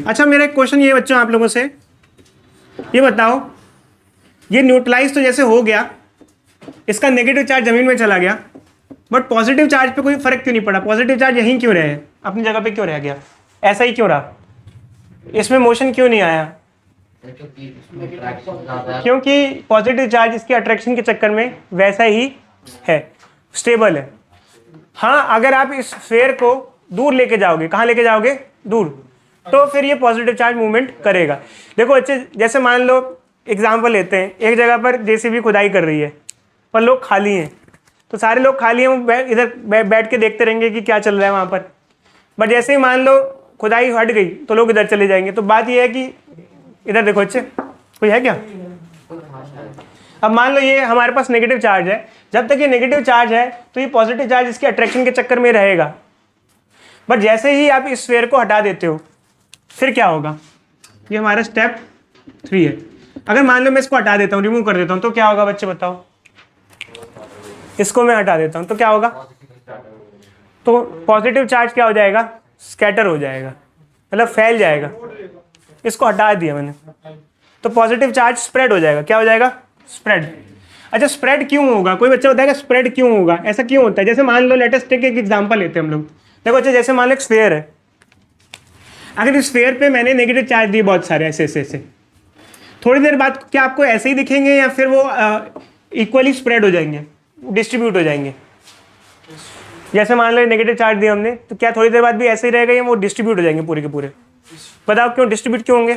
अच्छा मेरा एक क्वेश्चन ये बच्चों आप लोगों से, ये बताओ, ये न्यूट्रलाइज तो जैसे हो गया, इसका नेगेटिव चार्ज जमीन में चला गया, बट पॉजिटिव चार्ज पे कोई फर्क क्यों नहीं पड़ा? पॉजिटिव चार्ज यहीं क्यों रहे, अपनी जगह पे क्यों रह गया, ऐसा ही क्यों रहा? इसमें मोशन क्यों नहीं आया? क्योंकि इसमें attraction ज़्यादा है। क्योंकि पॉजिटिव चार्ज इसके अट्रैक्शन के चक्कर में वैसा ही है, स्टेबल है। हाँ अगर आप इस स्फीयर को दूर लेके जाओगे, कहाँ लेके जाओगे? दूर, तो फिर ये पॉजिटिव चार्ज मूवमेंट करेगा। देखो बच्चे जैसे मान लो एग्जांपल लेते हैं, एक जगह पर जेसीबी खुदाई कर रही है पर लोग खाली हैं, तो सारे लोग खाली हैं, वो इधर बैठ के देखते रहेंगे कि क्या चल रहा है वहाँ पर। बट जैसे ही मान लो खुदाई हट गई तो लोग इधर चले जाएंगे। तो बात ये है कि इधर देखो बच्चे, कोई है क्या? अब मान लो ये हमारे पास नेगेटिव चार्ज है, जब तक ये नेगेटिव चार्ज है तो ये पॉजिटिव चार्ज इसके अट्रैक्शन के चक्कर में रहेगा। बट जैसे ही आप इस स्फीयर को हटा देते हो फिर क्या होगा? ये हमारा स्टेप 3 है। अगर मान लो मैं इसको हटा देता हूँ, रिमूव कर देता हूँ, तो क्या होगा बच्चे बताओ? इसको मैं हटा देता हूँ तो क्या होगा? तो पॉजिटिव चार्ज क्या हो जाएगा? स्कैटर हो जाएगा, मतलब फैल जाएगा। इसको हटा दिया मैंने तो पॉजिटिव चार्ज स्प्रेड हो जाएगा। क्या हो जाएगा? स्प्रेड। अच्छा स्प्रेड क्यों होगा? कोई बच्चा बताएगा स्प्रेड क्यों होगा, ऐसा क्यों होता है? जैसे मान लो लेटेस्ट टेक एक एग्जांपल लेते हैं हम लोग। देखो अच्छा जैसे मान लो एक स्फीयर है, अगर इस स्फीयर पे मैंने नेगेटिव चार्ज दिए बहुत सारे ऐसे ऐसे ऐसे, थोड़ी देर बाद क्या आपको ऐसे ही दिखेंगे या फिर वो इक्वली स्प्रेड हो जाएंगे, डिस्ट्रीब्यूट हो जाएंगे? जैसे मान लो नेगेटिव चार्ज दिया हमने, तो क्या थोड़ी देर बाद भी ऐसे ही रहेगा या वो डिस्ट्रीब्यूट हो जाएंगे पूरे के पूरे? बताओ क्यों डिस्ट्रीब्यूट क्यों होंगे?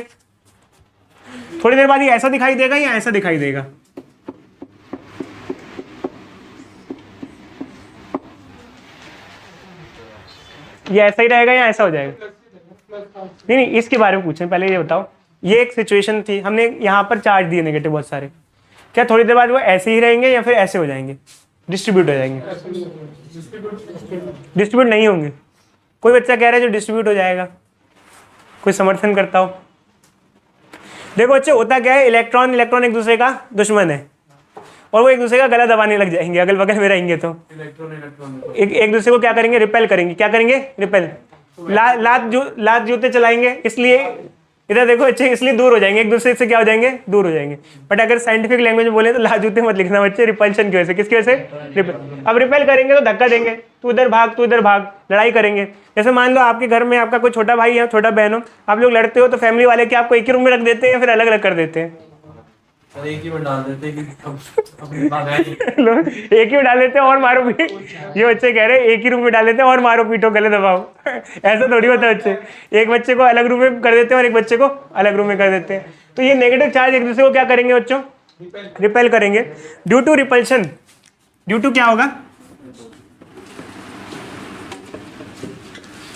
थोड़ी देर बाद ये ऐसा दिखाई देगा या ऐसा दिखाई देगा? ये ऐसा ही रहेगा या ऐसा हो जाएगा? नहीं नहीं, इसके बारे में पूछें पहले, ये बताओ। ये एक सिचुएशन थी, हमने यहाँ पर चार्ज दिए नेगेटिव बहुत सारे, क्या थोड़ी देर बाद वो ऐसे ही रहेंगे या फिर ऐसे हो जाएंगे, डिस्ट्रीब्यूट हो जाएंगे? डिस्ट्रीब्यूट नहीं होंगे। कोई बच्चा कह रहा है जो डिस्ट्रीब्यूट हो जाएगा, कोई समर्थन करता हो? देखो बच्चे होता क्या है, इलेक्ट्रॉन इलेक्ट्रॉन एक दूसरे का दुश्मन है और वो एक दूसरे का गला दबाने लग जाएंगे, अगल बगल में रहेंगे तो एक दूसरे को क्या करेंगे? रिपेल करेंगे। क्या करेंगे? रिपेल। लात जूते चलाएंगे, इसलिए इधर देखो अच्छे, इसलिए दूर हो जाएंगे एक दूसरे से। क्या हो जाएंगे? दूर हो जाएंगे। बट अगर साइंटिफिक लैंग्वेज में बोले तो लात जूते मत लिखना बच्चे, रिपल्शन की वजह से। किसकी वजह से? रिपेल। अब रिपेल करेंगे तो धक्का देंगे, तू इधर भाग तू इधर भाग, लड़ाई करेंगे। जैसे मान लो आपके घर में आपका कोई छोटा भाई है छोटा बहन हो, आप लोग लड़ते हो तो फैमिली वाले क्या आपको एक ही रूम में रख देते हैं या फिर अलग अलग कर देते हैं? एक ही में डाल देते कि अपनी बात है। एक ही में डाल देते हैं और मारो पीट। ये बच्चे कह रहे हैं एक ही रूम में डाल देते हैं और मारो पीटो गले दबाओ। ऐसा थोड़ी होता है बच्चे, एक बच्चे को अलग रूम में कर देते हैं और एक बच्चे को अलग रूम में कर देते हैं। तो ये नेगेटिव चार्ज एक दूसरे को क्या करेंगे बच्चों? रिपेल करेंगे। Due to repulsion, due to क्या होगा?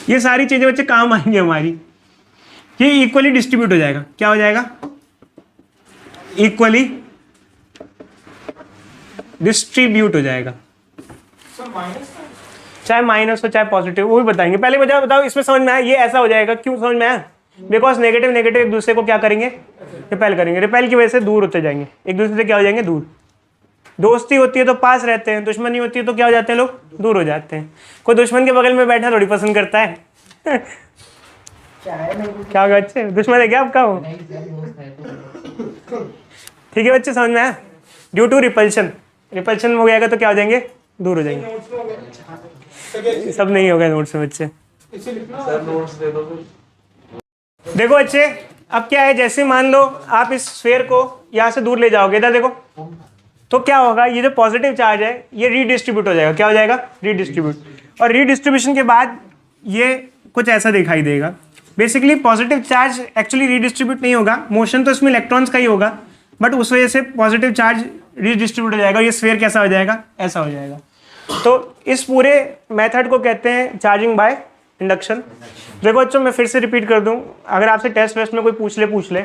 ये सारी चीजें बच्चे काम आएंगी हमारी। ये इक्वली डिस्ट्रीब्यूट हो जाएगा। क्या हो जाएगा? इक्वली डिस्ट्रीब्यूट हो जाएगा, चाहे माइनस हो चाहे पॉजिटिव, वो भी बताएंगे। पहले मुझे बताओ इसमें समझ में आया ये ऐसा हो जाएगा? क्यों समझ में आया? बिकॉज नेगेटिव नेगेटिव एक दूसरे को क्या करेंगे? रिपेल करेंगे। रिपेल की वजह से दूर होते जाएंगे, एक दूसरे से क्या हो जाएंगे? दूर। दोस्ती होती है तो पास रहते हैं, दुश्मनी होती है तो क्या हो जाते हैं? लोग दूर हो जाते हैं। कोई दुश्मन के बगल में बैठना थोड़ी पसंद करता है, क्या होगा बच्चे, दुश्मन है क्या आपका वो? नहीं सर दोस्त है तो ठीक है बच्चे, समझ में आया? ड्यू टू रिपल्शन, रिपल्शन हो जाएगा तो क्या हो जाएंगे, दूर हो जाएंगे। सब नहीं हो गए नोट्स में बच्चे। सर नोट्स दे दो फिर। देखो बच्चे, अब क्या है, जैसे मान लो आप इस स्फीयर को यहाँ से दूर ले जाओगे, इधर देखो, तो क्या होगा, ये जो पॉजिटिव चार्ज है ये रीडिस्ट्रीब्यूट हो जाएगा। क्या हो जाएगा, रीडिस्ट्रीब्यूट। और रीडिस्ट्रीब्यूशन के बाद ये कुछ ऐसा दिखाई देगा। Basically positive charge actually redistribute नहीं होगा, मोशन तो इसमें इलेक्ट्रॉन्स का ही होगा, बट उस वजह से पॉजिटिव चार्ज रीडिस्ट्रीब्यूट हो जाएगा। ये स्फीयर कैसा हो जाएगा, ऐसा हो जाएगा। तो इस पूरे मेथड को कहते हैं चार्जिंग बाय इंडक्शन। देखो बच्चों, मैं फिर से रिपीट कर दूं, अगर आपसे टेस्ट वेस्ट में कोई पूछ ले,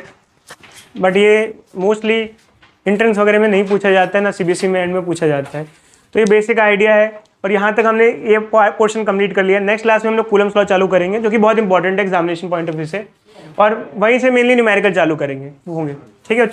बट ये मोस्टली इंट्रेंस वगैरह में नहीं पूछा जाता है, ना सीबीएसई में एंड में पूछा जाता है। तो ये बेसिक आइडिया है, और यहाँ तक हमने ये पोर्शन कंप्लीट कर लिया। नेक्स्ट क्लास में हम लोग कूलम्स लॉ चालू करेंगे, जो कि बहुत इंपॉर्टेंट है एग्जामिनेशन पॉइंट ऑफ व्यू से, और वहीं से मेनली न्यूमेरिकल चालू करेंगे होंगे। ठीक है बच्चों।